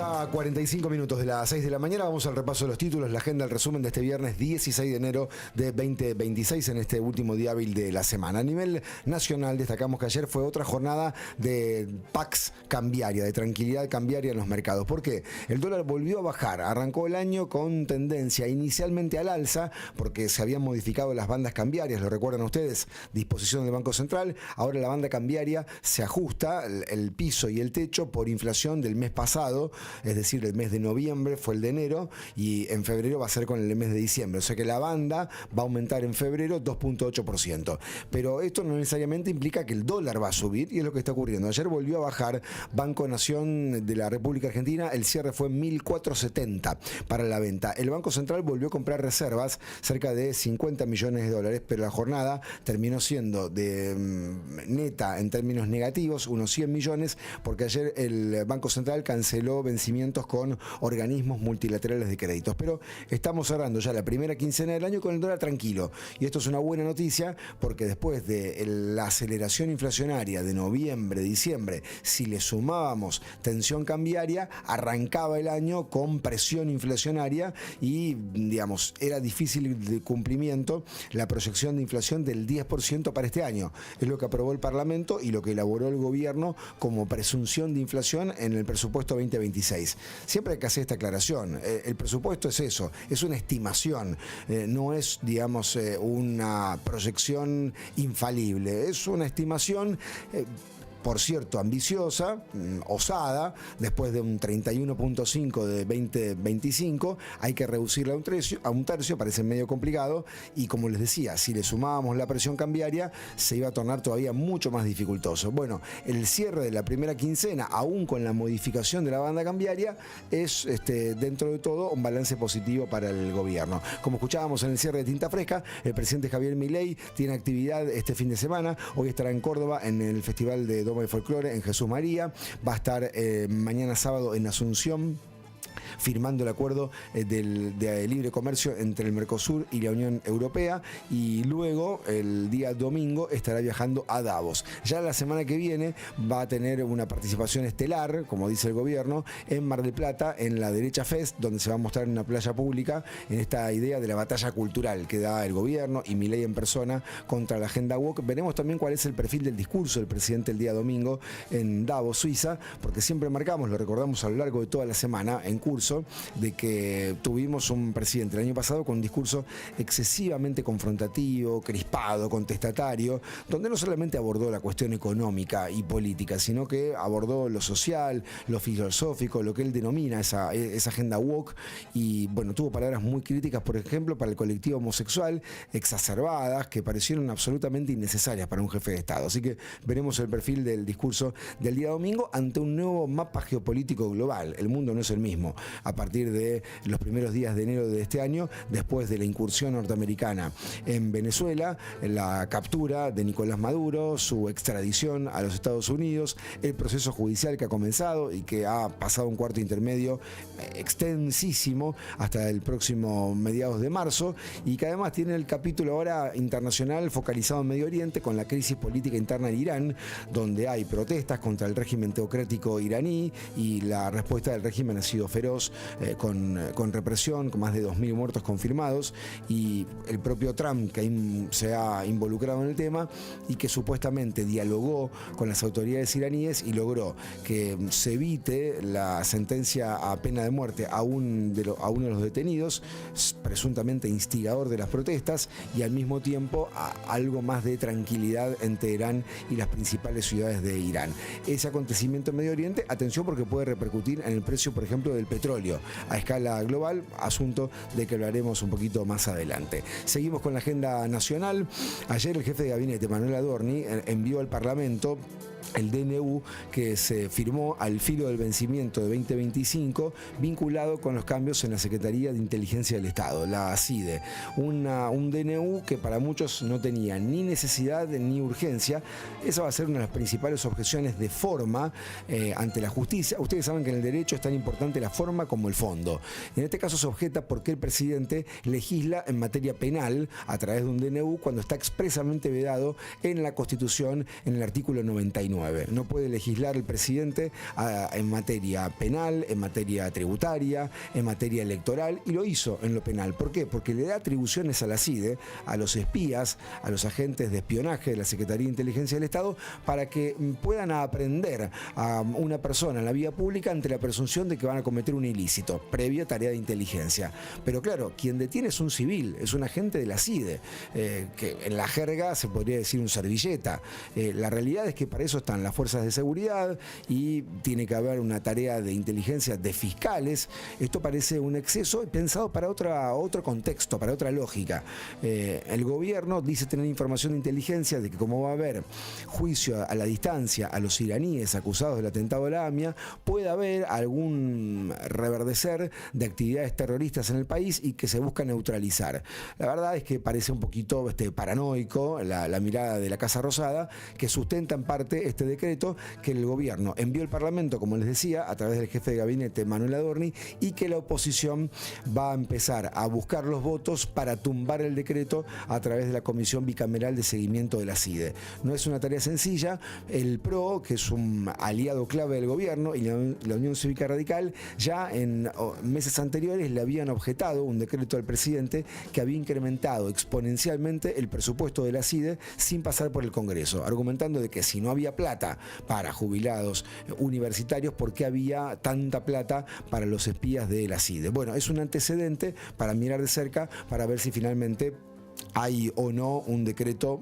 Ya 45 minutos de las 6 de la mañana, vamos al repaso de los títulos, la agenda, el resumen de este viernes 16 de enero de 2026 en este último día hábil de la semana. A nivel nacional destacamos que ayer fue otra jornada de pax cambiaria, de tranquilidad cambiaria en los mercados. ¿Por qué? El dólar volvió a bajar, arrancó el año con tendencia inicialmente al alza porque se habían modificado las bandas cambiarias, lo recuerdan ustedes, disposición del Banco Central. Ahora la banda cambiaria se ajusta, el piso y el techo por inflación del mes pasado. Es decir, el mes de noviembre fue el de enero y en febrero va a ser con el mes de diciembre. O sea que la banda va a aumentar en febrero 2.8%. Pero esto no necesariamente implica que el dólar va a subir y es lo que está ocurriendo. Ayer volvió a bajar Banco Nación de la República Argentina, el cierre fue 1.470 para la venta. El Banco Central volvió a comprar reservas, cerca de 50 millones de dólares, pero la jornada terminó siendo de neta en términos negativos, unos 100 millones, porque ayer el Banco Central canceló vencimientos con organismos multilaterales de créditos. Pero estamos cerrando ya la primera quincena del año con el dólar tranquilo. Y esto es una buena noticia porque después de la aceleración inflacionaria de noviembre, diciembre, si le sumábamos tensión cambiaria, arrancaba el año con presión inflacionaria y, digamos, era difícil de cumplimiento la proyección de inflación del 10% para este año. Es lo que aprobó el Parlamento y lo que elaboró el gobierno como presunción de inflación en el presupuesto 2026. Siempre hay que hacer esta aclaración. El presupuesto es eso, es una estimación, no es, digamos, una proyección infalible, es una estimación. Por cierto, ambiciosa, osada, después de un 31.5 de 2025, hay que reducirla a un tercio, parece medio complicado, y como les decía, si le sumábamos la presión cambiaria, se iba a tornar todavía mucho más dificultoso. Bueno, el cierre de la primera quincena, aún con la modificación de la banda cambiaria, es dentro de todo un balance positivo para el gobierno. Como escuchábamos en el cierre de Tinta Fresca, el presidente Javier Milei tiene actividad este fin de semana, hoy estará en Córdoba en el Festival de de Folclore en Jesús María, va a estar mañana sábado en Asunción firmando el acuerdo de libre comercio entre el Mercosur y la Unión Europea, y luego el día domingo estará viajando a Davos. Ya la semana que viene va a tener una participación estelar, como dice el gobierno, en Mar del Plata, en la Derecha Fest, donde se va a mostrar en una playa pública en esta idea de la batalla cultural que da el gobierno y Milei en persona contra la agenda woke. Veremos también cuál es el perfil del discurso del presidente el día domingo en Davos, Suiza, porque siempre marcamos, lo recordamos a lo largo de toda la semana en curso, de que tuvimos un presidente el año pasado con un discurso excesivamente confrontativo, crispado, contestatario, donde no solamente abordó la cuestión económica y política, sino que abordó lo social, lo filosófico, lo que él denomina esa agenda woke, y bueno, tuvo palabras muy críticas, por ejemplo, para el colectivo homosexual, exacerbadas, que parecieron absolutamente innecesarias para un jefe de Estado. Así que veremos el perfil del discurso del día domingo ante un nuevo mapa geopolítico global. El mundo no es el mismo a partir de los primeros días de enero de este año, después de la incursión norteamericana en Venezuela, la captura de Nicolás Maduro, su extradición a los Estados Unidos, el proceso judicial que ha comenzado y que ha pasado un cuarto intermedio extensísimo hasta el próximo mediados de marzo, y que además tiene el capítulo ahora internacional focalizado en Medio Oriente con la crisis política interna en Irán, donde hay protestas contra el régimen teocrático iraní y la respuesta del régimen ha sido feroz, con represión, con más de 2.000 muertos confirmados, y el propio Trump que se ha involucrado en el tema y que supuestamente dialogó con las autoridades iraníes y logró que se evite la sentencia a pena de muerte a uno de los detenidos, presuntamente instigador de las protestas, y al mismo tiempo algo más de tranquilidad en Teherán y las principales ciudades de Irán. Ese acontecimiento en Medio Oriente, atención, porque puede repercutir en el precio, por ejemplo, del petróleo a escala global, asunto de que hablaremos un poquito más adelante. Seguimos con la agenda nacional. Ayer el jefe de gabinete, Manuel Adorni, envió al Parlamento el DNU que se firmó al filo del vencimiento de 2025, vinculado con los cambios en la Secretaría de Inteligencia del Estado, la CIDE. Un DNU que para muchos no tenía ni necesidad ni urgencia. Esa va a ser una de las principales objeciones de forma ante la justicia. Ustedes saben que en el derecho es tan importante la forma forma como el fondo. En este caso se objeta porque el presidente legisla en materia penal a través de un DNU cuando está expresamente vedado en la Constitución en el artículo 99. No puede legislar el presidente en materia penal, en materia tributaria, en materia electoral, y lo hizo en lo penal. ¿Por qué? Porque le da atribuciones a la CIDE, a los espías, a los agentes de espionaje de la Secretaría de Inteligencia del Estado, para que puedan aprender a una persona en la vía pública ante la presunción de que van a cometer un ilícito, previa tarea de inteligencia. Pero claro, quien detiene es un civil, es un agente de la CIDE, que en la jerga se podría decir un servilleta. La realidad es que para eso están las fuerzas de seguridad y tiene que haber una tarea de inteligencia de fiscales. Esto parece un exceso pensado para otro contexto, para otra lógica. El gobierno dice tener información de inteligencia de que como va a haber juicio a la distancia a los iraníes acusados del atentado de la AMIA, puede haber algún reverdecer de actividades terroristas en el país y que se busca neutralizar. La verdad es que parece un poquito paranoico la mirada de la Casa Rosada, que sustenta en parte este decreto que el gobierno envió al Parlamento, como les decía, a través del jefe de gabinete Manuel Adorni, y que la oposición va a empezar a buscar los votos para tumbar el decreto a través de la Comisión Bicameral de Seguimiento de la CIDE. No es una tarea sencilla. El PRO, que es un aliado clave del gobierno, y la Unión Cívica Radical, ya en meses anteriores le habían objetado un decreto del presidente que había incrementado exponencialmente el presupuesto de la CIDE sin pasar por el Congreso, argumentando de que si no había plata para jubilados universitarios, ¿por qué había tanta plata para los espías de la CIDE? Bueno, es un antecedente para mirar de cerca, para ver si finalmente hay o no un decreto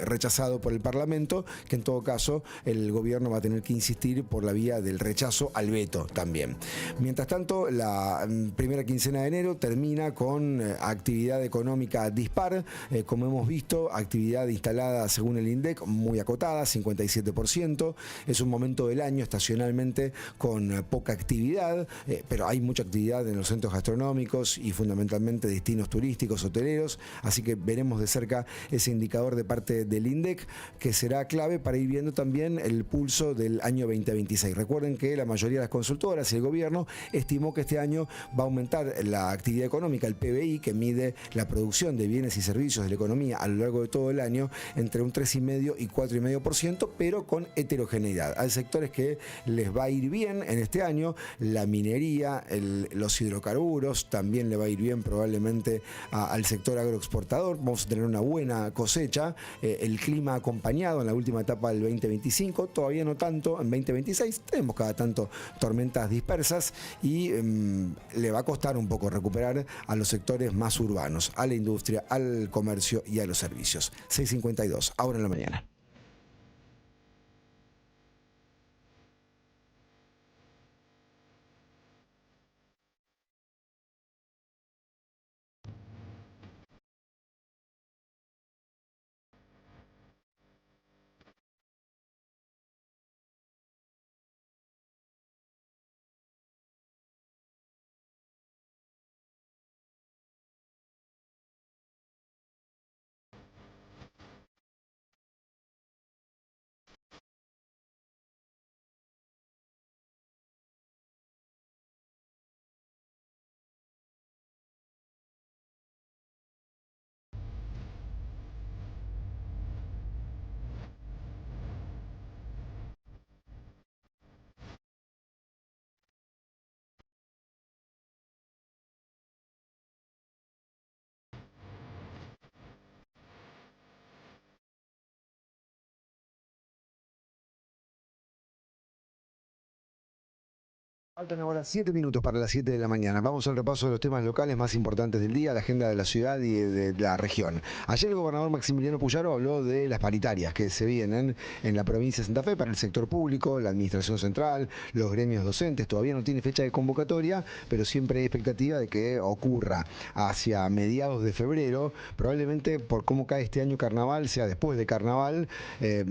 rechazado por el Parlamento, que en todo caso el gobierno va a tener que insistir por la vía del rechazo al veto también. Mientras tanto, la primera quincena de enero termina con actividad económica dispar, como hemos visto, actividad instalada según el INDEC muy acotada, 57%. Es un momento del año estacionalmente con poca actividad, pero hay mucha actividad en los centros gastronómicos y fundamentalmente destinos turísticos, hoteleros, así que veremos de cerca ese indicador de parte del INDEC, que será clave para ir viendo también el pulso del año 2026. Recuerden que la mayoría de las consultoras y el gobierno estimó que este año va a aumentar la actividad económica, el PBI, que mide la producción de bienes y servicios de la economía a lo largo de todo el año, entre un 3,5 y 4,5%, pero con heterogeneidad. Hay sectores que les va a ir bien en este año, la minería, los hidrocarburos, también le va a ir bien probablemente al sector agroexportador. Vamos a tener una buena cosecha, el clima acompañado en la última etapa del 2025, todavía no tanto en 2026, tenemos cada tanto tormentas dispersas y le va a costar un poco recuperar a los sectores más urbanos, a la industria, al comercio y a los servicios. 6:52, ahora en la mañana. Faltan ahora 7 minutos para las 7 de la mañana. Vamos al repaso de los temas locales más importantes del día, la agenda de la ciudad y de la región. Ayer el gobernador Maximiliano Puyaro habló de las paritarias que se vienen en la provincia de Santa Fe para el sector público, la administración central, los gremios docentes. Todavía no tiene fecha de convocatoria, pero siempre hay expectativa de que ocurra hacia mediados de febrero, probablemente por cómo cae este año carnaval, sea después de carnaval,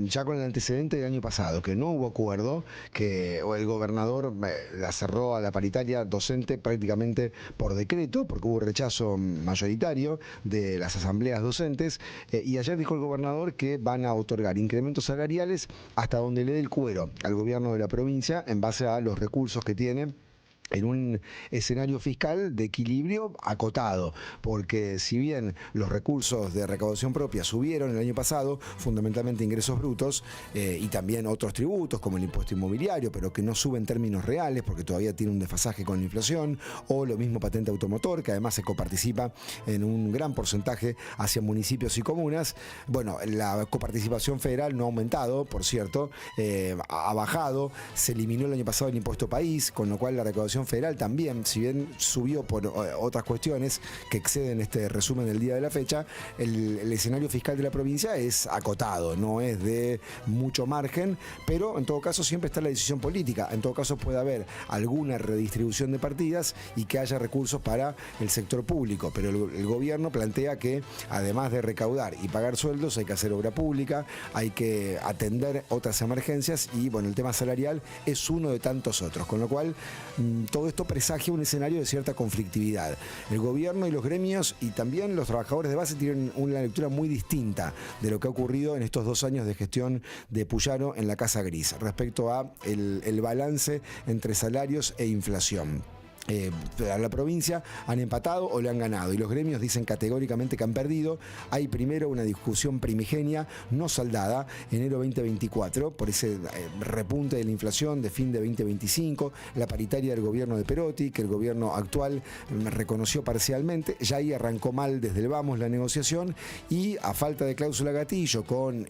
ya con el antecedente del año pasado, que no hubo acuerdo, que el gobernador cerró a la paritaria docente prácticamente por decreto, porque hubo rechazo mayoritario de las asambleas docentes, y ayer dijo el gobernador que van a otorgar incrementos salariales hasta donde le dé el cuero al gobierno de la provincia en base a los recursos que tiene en un escenario fiscal de equilibrio acotado, porque si bien los recursos de recaudación propia subieron el año pasado, fundamentalmente ingresos brutos y también otros tributos como el impuesto inmobiliario, pero que no suben en términos reales porque todavía tiene un desfasaje con la inflación, o lo mismo patente automotor, que además se coparticipa en un gran porcentaje hacia municipios y comunas. Bueno, la coparticipación federal no ha aumentado, por cierto, ha bajado, se eliminó el año pasado el impuesto país, con lo cual la recaudación federal también, si bien subió por otras cuestiones que exceden este resumen del día de la fecha, el escenario fiscal de la provincia es acotado, no es de mucho margen, pero en todo caso siempre está la decisión política. En todo caso puede haber alguna redistribución de partidas y que haya recursos para el sector público, pero el gobierno plantea que además de recaudar y pagar sueldos hay que hacer obra pública, hay que atender otras emergencias y bueno, el tema salarial es uno de tantos otros, con lo cual todo esto presagia un escenario de cierta conflictividad. El gobierno y los gremios y también los trabajadores de base tienen una lectura muy distinta de lo que ha ocurrido en estos 2 años de gestión de Puyaro en la Casa Gris respecto a el balance entre salarios e inflación. A la provincia han empatado o le han ganado y los gremios dicen categóricamente que han perdido. Hay primero una discusión primigenia no saldada, enero 2024, por ese repunte de la inflación de fin de 2025, la paritaria del gobierno de Perotti, que el gobierno actual reconoció parcialmente. Ya ahí arrancó mal desde el vamos la negociación y a falta de cláusula gatillo con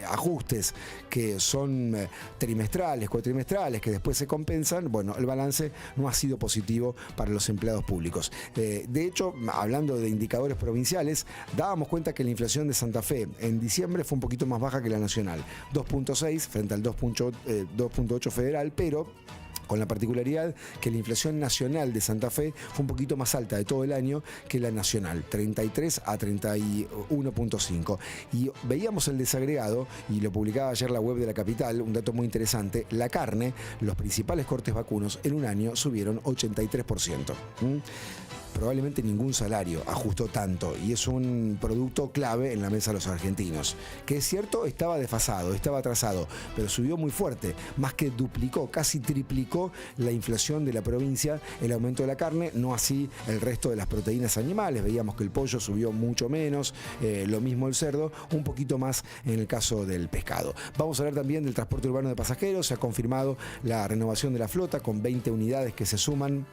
ajustes que son trimestrales, cuatrimestrales, que después se compensan, bueno, el balance no ha sido positivo para los empleados públicos. De hecho, hablando de indicadores provinciales, dábamos cuenta que la inflación de Santa Fe en diciembre fue un poquito más baja que la nacional, 2.6 frente al 2.8 federal, pero con la particularidad que la inflación nacional de Santa Fe fue un poquito más alta de todo el año que la nacional, 33 a 31.5. Y veíamos el desagregado, y lo publicaba ayer la web de La Capital, un dato muy interesante: la carne, los principales cortes vacunos en un año subieron 83%. Probablemente ningún salario ajustó tanto y es un producto clave en la mesa de los argentinos, que es cierto estaba desfasado, estaba atrasado, pero subió muy fuerte, más que duplicó, casi triplicó la inflación de la provincia el aumento de la carne, no así el resto de las proteínas animales. Veíamos que el pollo subió mucho menos, lo mismo el cerdo, un poquito más en el caso del pescado. Vamos a hablar también del transporte urbano de pasajeros. Se ha confirmado la renovación de la flota con 20 unidades que se suman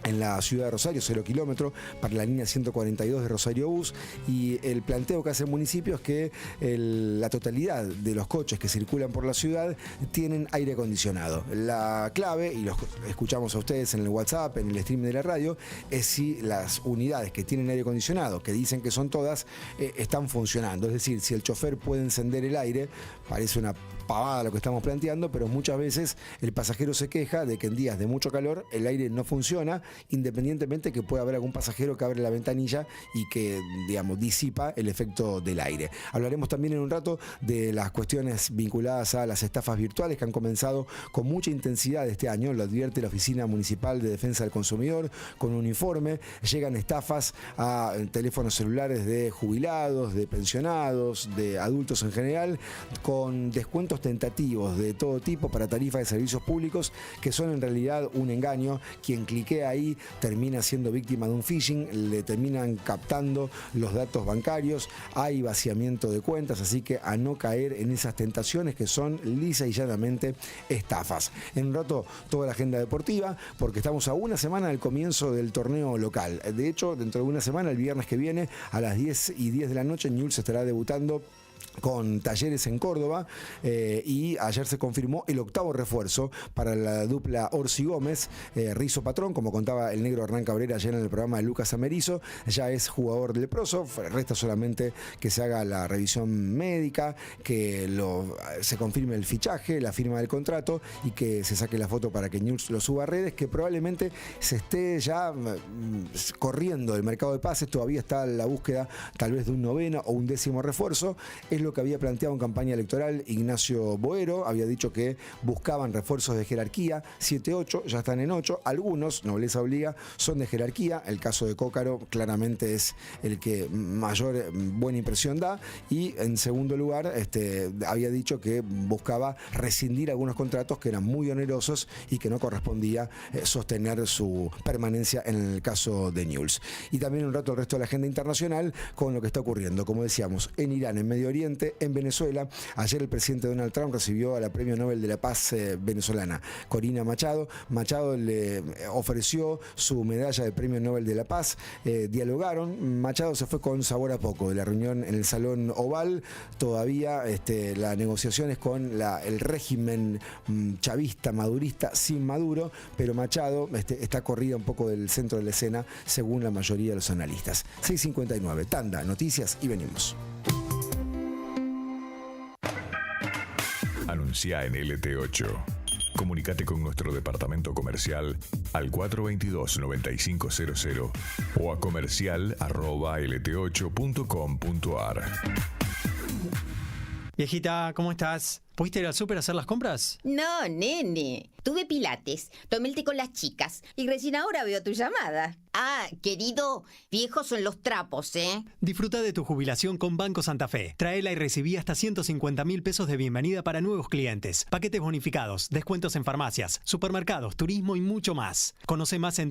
en la ciudad de Rosario, 0 kilómetros, para la línea 142 de Rosario Bus, y el planteo que hace el municipio es que la totalidad de los coches que circulan por la ciudad tienen aire acondicionado. La clave, y lo escuchamos a ustedes en el WhatsApp, en el stream de la radio, es si las unidades que tienen aire acondicionado, que dicen que son todas, están funcionando. Es decir, si el chofer puede encender el aire, parece una pavada lo que estamos planteando, pero muchas veces el pasajero se queja de que en días de mucho calor el aire no funciona, independientemente que pueda haber algún pasajero que abre la ventanilla y que, digamos, disipa el efecto del aire. Hablaremos también en un rato de las cuestiones vinculadas a las estafas virtuales que han comenzado con mucha intensidad este año. Lo advierte la Oficina Municipal de Defensa del Consumidor con un informe. Llegan estafas a teléfonos celulares de jubilados, de pensionados, de adultos en general, con descuentos tentativos de todo tipo para tarifas de servicios públicos que son en realidad un engaño. Quien cliquea ahí termina siendo víctima de un phishing, le terminan captando los datos bancarios, hay vaciamiento de cuentas, así que a no caer en esas tentaciones que son lisa y llanamente estafas. En un rato toda la agenda deportiva, porque estamos a una semana del comienzo del torneo local. De hecho, dentro de una semana, el viernes que viene, a las 10:10 de la noche, Newell's estará debutando con Talleres en Córdoba, y ayer se confirmó el 8º refuerzo para la dupla Orsi Gómez. Rizo Patrón, como contaba el negro Hernán Cabrera ayer en el programa de Lucas Amerizo, ya es jugador del leproso. Resta solamente que se haga la revisión médica, que se confirme el fichaje, la firma del contrato y que se saque la foto para que Newell's lo suba a redes, que probablemente se esté ya corriendo el mercado de pases. Todavía está la búsqueda tal vez de un 9º o un 10º refuerzo. Es lo que había planteado en campaña electoral Ignacio Boero. Había dicho que buscaban refuerzos de jerarquía, 7-8, ya están en 8. Algunos, nobleza obliga, son de jerarquía. El caso de Cócaro claramente es el que mayor buena impresión da. Y en segundo lugar, había dicho que buscaba rescindir algunos contratos que eran muy onerosos y que no correspondía sostener su permanencia en el caso de Newell's. Y también un rato el resto de la agenda internacional con lo que está ocurriendo, como decíamos, en Irán, en Medio Oriente, en Venezuela. Ayer el presidente Donald Trump recibió a la Premio Nobel de la Paz venezolana, Corina Machado. Machado le ofreció su medalla de Premio Nobel de la Paz. Dialogaron. Machado se fue con sabor a poco de la reunión en el Salón Oval. Todavía la negociación es con el régimen chavista, madurista, sin Maduro, pero Machado está corrida un poco del centro de la escena, según la mayoría de los analistas. 6:59, tanda, noticias y venimos. Anuncia en LT8. Comunicate con nuestro departamento comercial al 422-9500 o a comercial@lt8.com.ar. Viejita, ¿cómo estás? ¿Pudiste ir al súper a hacer las compras? No, nene. Tuve pilates, tomé el té con las chicas y recién ahora veo tu llamada. Ah, querido, viejos son los trapos, ¿eh? Disfruta de tu jubilación con Banco Santa Fe. Traela y recibí hasta 150.000 pesos de bienvenida para nuevos clientes. Paquetes bonificados, descuentos en farmacias, supermercados, turismo y mucho más. Conoce más en